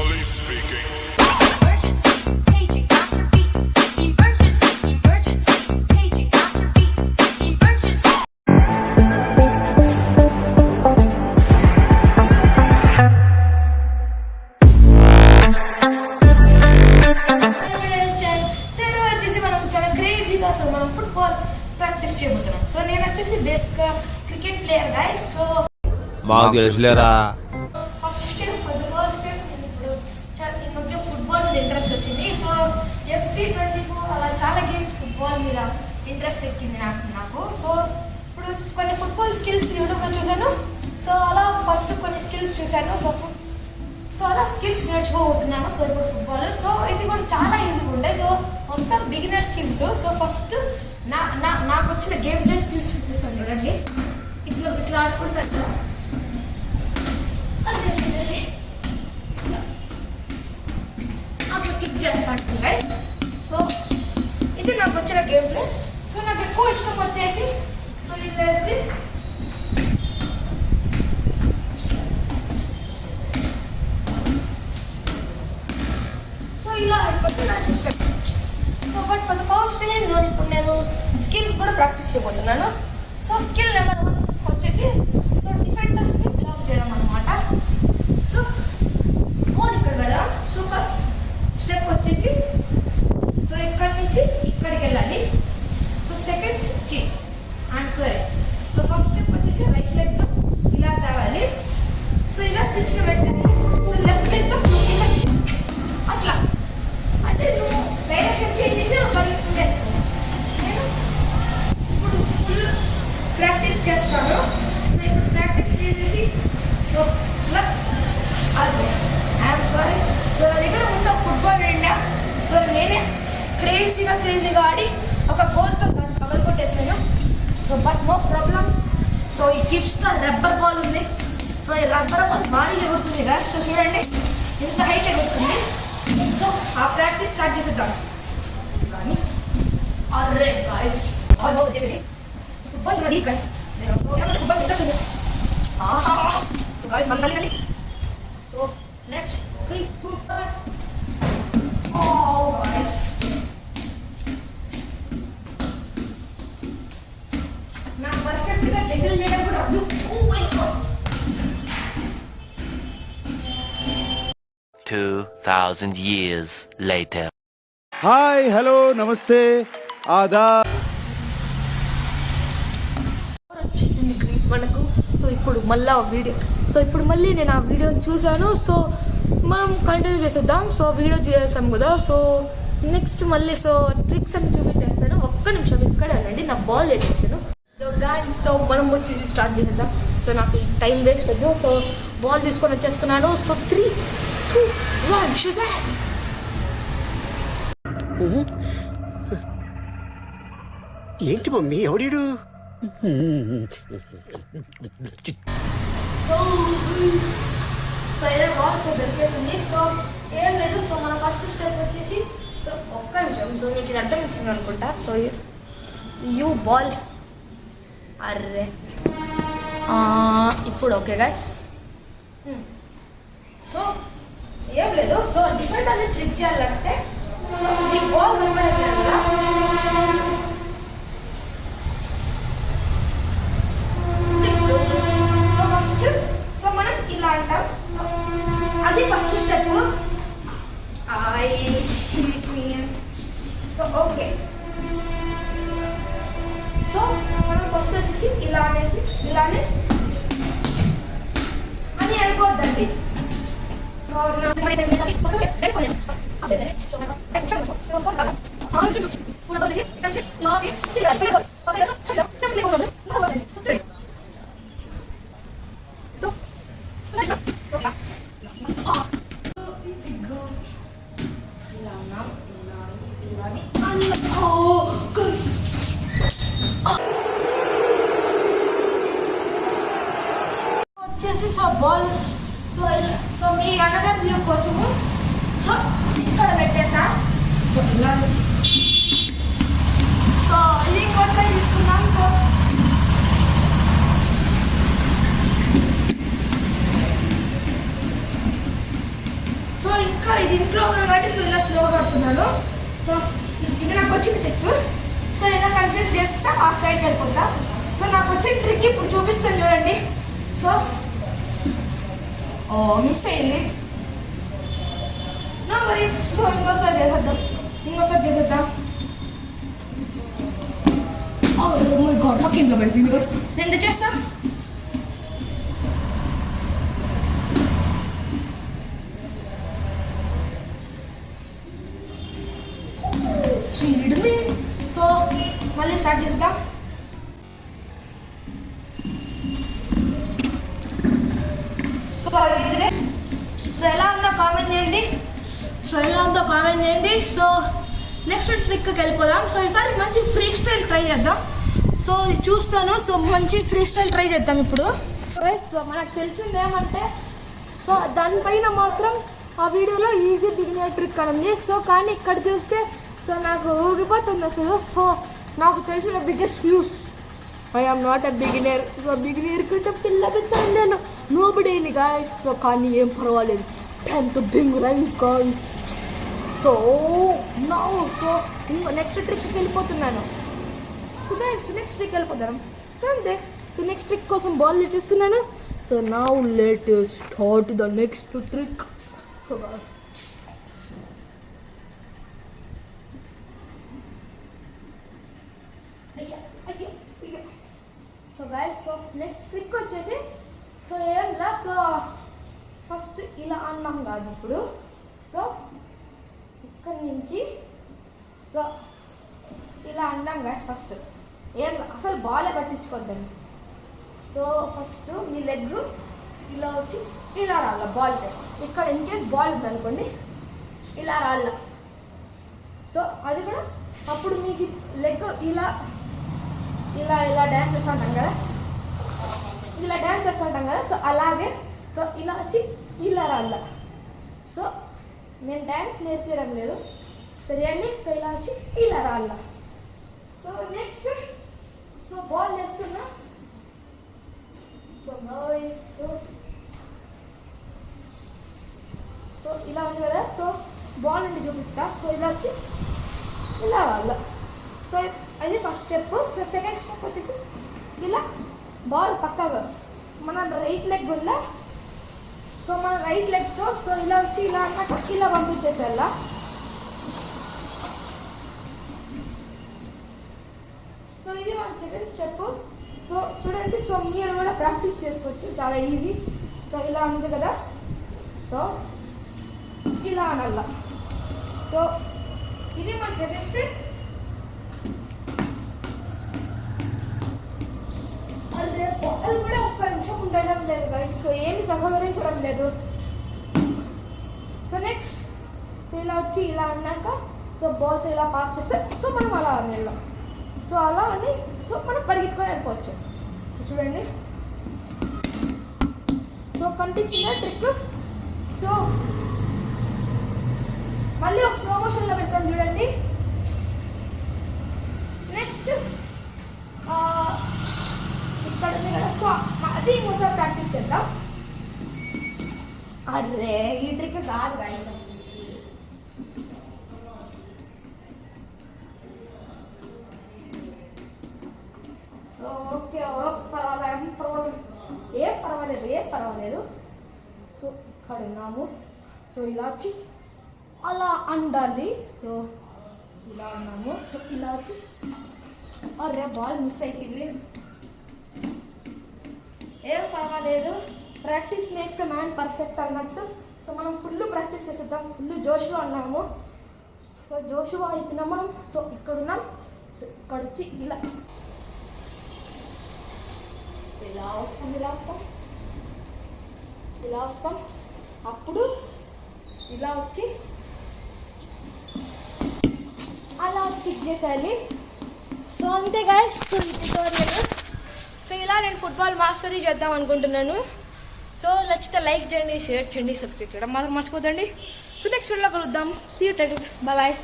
Police speaking. Paging after beat. Emergency, emergency. Paging after beat. Emergency. So మనం football practice చేయబోతున్నాం. So నేను వచ్చేసి basic cricket player guys. So మాకు తెలుసులేరా. First step నేను ఇప్పుడు ఈ మధ్య ఫుట్బాల్ మీద ఇంట్రెస్ట్ వచ్చింది. సో FC24 అలా చాలా గేమ్స్ ఫుట్బాల్ మీద ఇంట్రెస్ట్ ఎక్కింది నాకు. సో ఇప్పుడు కొన్ని ఫుట్బాల్ స్కిల్స్ యూట్యూబ్లో చూశాను. సో అలా ఫస్ట్ కొన్ని స్కిల్స్ చూశాను. సో అలా స్కిల్స్ నేర్చుకోబోతున్నాను. సో ఇప్పుడు ఫుట్బాల్ సో ఇది కూడా చాలా ఈజీగా ఉంటాయి. సో మొత్తం బిగినర్ స్కిల్స్. సో ఫస్ట్ నాకు వచ్చిన గేమ్ ప్లే స్కిల్స్ చూపిస్తాను చూడండి. ఇట్లా ఆడుకుంటా అట్లా కిక్ చేస్తాను గైస్. సో ఇది నాకు వచ్చిన గేమ్ ప్లే. సో నాకు ఎక్కువ ఇష్టం వచ్చేసి సో ఇది సో ఇలా ఆడుకుంటే నాకు ఇష్టం. So but for the first time ఇప్పుడు నేను స్కిల్స్ కూడా ప్రాక్టీస్ చేయబోతున్నాను. సో స్కిల్ నెంబర్ 1 వచ్చేసి సో డిఫెండర్స్ని బ్లాక్ చేయడం అనమాట. సో బాల్ ఇక్కడ పెడదాం. సో ఫస్ట్ స్టెప్ వచ్చేసి సో ఇక్కడి నుంచి ఇక్కడికి వెళ్ళాలి. సో సెకండ్ చి and sorry. So first step వచ్చేసి రైట్ లెగ్తో ఇలా తేవాలి. సో ఇలా తెచ్చిన వెంటనే సో లెఫ్ట్ లెగ్తో కింద అట్లా అంటే నువ్వు డైరెక్షన్ చేంజ్ చేసి పరిగెత్తుంటే నేను ఇప్పుడు ఫుల్ ప్రాక్టీస్ చేస్తాను. సో ఇప్పుడు ప్రాక్టీస్ చేసేసి సో ఇలా ఐఎమ్ సారీ. సో నా దగ్గర మొత్తం ఫుట్బాల్ నిండా. సో నేనే క్రేజీగా ఆడి ఒక గోల్తో దాన్ని పగలగొట్టేసాను. So but no problem. So ఈ కిప్స్తో రబ్బర్ బాల్ ఉంది. సో ఈ రబ్బర్ బాల్ భారీగా ఎగురుతుంది కదా. సో చూడండి ఇంత హైట్ ఎగురుతుంది. సో ఆ ప్రాక్టీస్ స్టార్ట్ చేసేద్దాం. కానీ అర్రే గాయస్ ఫుట్బాల్ వచ్చేది ఫుట్బాల్ చాలా డీప్ గాయస్. నేను ఫుట్బాల్ ఇంట్రెస్ట్ ఉంది. సో గాయస్ మనం వెళ్ళి సో నెక్స్ట్ 3 2 గాయస్ నాకు పర్ఫెక్ట్గా జగ్గిల్ చేయడం కూడా రాదు. 2000 years later. హాయ్ హలో నమస్తే ఆదా వచ్చేసింది గ్రీస్ మనకు. సో ఇప్పుడు మళ్ళీ నేను ఆ వీడియోని చూశాను. సో మనం కంటిన్యూ చేసేద్దాం. సో వీడియో చేసాం కదా. సో నెక్స్ట్ మళ్ళీ సో ట్రిక్స్ అన్ని చూపించేస్తాను. ఒక్క నిమిషం ఇక్కడ అండి నా బాల్ చేసేస్తాను. సో మనం వచ్చేసి స్టార్ట్ చేసేద్దాం. సో నాకు టైం వేస్ట్ వద్దు. సో బాల్ తీసుకొని వచ్చేస్తున్నాను. So 3 2 1 shoot. ఏంటి మమ్మీ ఎవడీడు? సో ఇదే బాల్ సో దొరికేసింది. సో ఏం లేదు. సో మన ఫస్ట్ స్టెప్ వచ్చేసి సో ఒక్క నిమిషం. సో మీకు ఇది అర్థం ఇస్తుంది అనుకుంటా. సో యూ బాల్ అర్రే ఇప్పుడు ఓకే గైస్. సో ఏం లేదు. సో డిఫరెంట్ అది ట్రిక్ చేయాలంటే సో ఈ బాల్ కనపడట్లేదు కదా. సో ఫస్ట్ సో మనం ఇలా అంటాం. సో అది first step. So okay. So మనం ఫస్ట్ వచ్చేసి ఇలానే అని అనుకోవద్దండి. సో వచ్చేసి so ball so me another view కోసము సో ఇక్కడ పెట్టేసా. సో ఇలా నుంచి సో ఇది ఇంకోటిపై తీసుకుందాం. సో సో సో ఇది ఇంట్లో ఉన్నాను కాబట్టి సో ఇలా స్లోగా ఆడుతున్నాను. సో ఇది నాకు వచ్చిన ట్రిక్. సో ఇలా కన్ఫ్యూజ్ చేస్తే ఆ సైడ్కి వెళ్ళిపోతా. సో నాకు వచ్చిన ట్రిక్ ఇప్పుడు చూపిస్తాను చూడండి. సో మిస్ అయింది. No worries. సో ఇంకోసారి చేసేద్దాం. ఓ మై గాడ్ పక్కింట్లో పడిపోయింది. నేను ఎంత చేస్తా. సో మళ్ళీ స్టార్ట్ చేద్దాం. సో ఇదే. సో ఎలా ఉందో కామెంట్ చేయండి. సో నెక్స్ట్ ట్రిక్కి వెళ్ళిపోదాం. సో ఈసారి మంచి ఫ్రీ స్టైల్ ట్రై చేద్దాం. సో చూస్తాను. సో మంచి ఫ్రీ స్టైల్ ట్రై చేద్దాం ఇప్పుడు. సో మనకు తెలిసింది ఏమంటే సో దానిపైన మాత్రం ఆ వీడియోలో ఈజీ బిగినర్ ట్రిక్ అని ఉంది. సో కానీ ఇక్కడ చూస్తే సో నాకు ఊగిపోతుంది అసలు. సో నాకు తెలిసిన biggest news, I am not a beginner. So beginner కంటే పిల్ల పెద్దాను నేను, నోబడీని గాయస్. సో కానీ ఏం పర్వాలేదు, టైమ్ టు బింగ్ రైస్ గాయస్. సో నౌ సో ఇంకో నెక్స్ట్ ట్రిక్కి వెళ్ళిపోతున్నాను. సో గైస్ నెక్స్ట్ ట్రిక్ వెళ్ళిపోతాను. సో అంతే. సో నెక్స్ట్ ట్రిక్ కోసం బాల్ తెచ్చిస్తున్నాను. So now let start the next trick. So so guys so next trick వచ్చేసి సో ఏంలా సో ఫస్ట్ ఇలా అన్నాం కాదు ఇప్పుడు. సో ఇక్కడి నుంచి సో ఇలా అన్నాం గైస్. ఫస్ట్ ఏం అసలు బాలే పట్టించుకోద్దండి. సో ఫస్ట్ మీ లెగ్ ఇలా వచ్చి ఇలా రాళ్ళ బాల్. ఇక్కడ ఇన్ కేస్ బాల్ ఉందనుకోండి ఇలా రాళ్ళ. సో అది కూడా అప్పుడు మీకు లెగ్ ఇలా ఇలా ఇలా డ్యాన్స్ చేస్తూ ఉంటాం కదా. సో అలాగే సో ఇలా వచ్చి ఇలా రాళ్ళ. సో నేను డ్యాన్స్ నేర్పించడం లేదు సరే అండి. సో ఇలా వచ్చి ఇలా రాళ్ళ. సో నెక్స్ట్ సో బాల్ చేస్తున్నా. సో సో ఇలా ఉంది కదా. సో బాల్ నుండి చూపిస్తా. సో ఇలా వచ్చి ఇలా రాళ్ళ. సో అది first step. So second step వచ్చేసి ఇలా బాల్ పక్కగా మన రైట్ లెగ్ ఉందా. సో మన రైట్ లెగ్తో సో ఇలా వచ్చి ఇలా అన్నాక ఇలా పంపించేసేలా. సో ఇది మన సెకండ్ స్టెప్. సో చూడండి. సో మీరు కూడా ప్రాక్టీస్ చేసుకోవచ్చు, చాలా ఈజీ. సో ఇలా ఉంది కదా. సో ఇలా అనాల. సో ఇది మన సెకండ్ స్టెప్. బాల్ కూడా ఒక్క నిమిషం ఉండడం లేదు గైస్. సో ఏమి సహకరించడం లేదు. సో నెక్స్ట్ సో ఇలా వచ్చి ఇలా అన్నాక సో బాల్తో ఇలా పాస్ చేస్తే సో మనం అలా వెళ్ళాం. సో అలా అని సో మనం పరిగెత్తుకొని వెళ్ళిపోవచ్చు. సో చూడండి. సో కనిపించిందా ట్రిక్. సో మళ్ళీ ఒక స్లో మోషన్లో పెడతాం చూడండి. నెక్స్ట్ ఇక్కడ ఉంది కదా. సో అది ఇంకోసారి ప్రాక్టీస్ చేద్దాం. అరే ఈ ట్రిక్ కాదు గైస్. సో ఓకే పర్వాలేదు. సో ఇక్కడ ఉన్నాము. సో ఇలా వచ్చి అలా అండాలి. సో ఇలా ఉన్నాము. సో ఇలా వచ్చి అరే బాల్ మిస్ అయిపోయింది. ఏం పర్వాలేదు, practice makes a man perfect అన్నట్టు. సో మనం ఫుల్ ప్రాక్టీస్ చేసేద్దాం. ఫుల్ జోష్లో ఉన్నాము. సో జోష్లో అయిపోయినాం మనం. సో ఇక్కడ ఉన్నాం. సో ఇక్కడ వచ్చి ఇలా ఇలా వస్తాం. అప్పుడు ఇలా వచ్చి అలా కిక్ చేసేయాలి. సో అంతే గైస్. సో ఈ ట్యుటోరియల్. సో ఇలా నేను ఫుట్బాల్ మాస్టరీ చేద్దాం అనుకుంటున్నాను. సో నచ్చితే లైక్ చేయండి, షేర్ చేయండి, సబ్స్క్రైబ్ చేయడం మాత్రం మర్చిపోతండి. సో నెక్స్ట్ వీడియోలో కలుద్దాం. See you. బాయ్.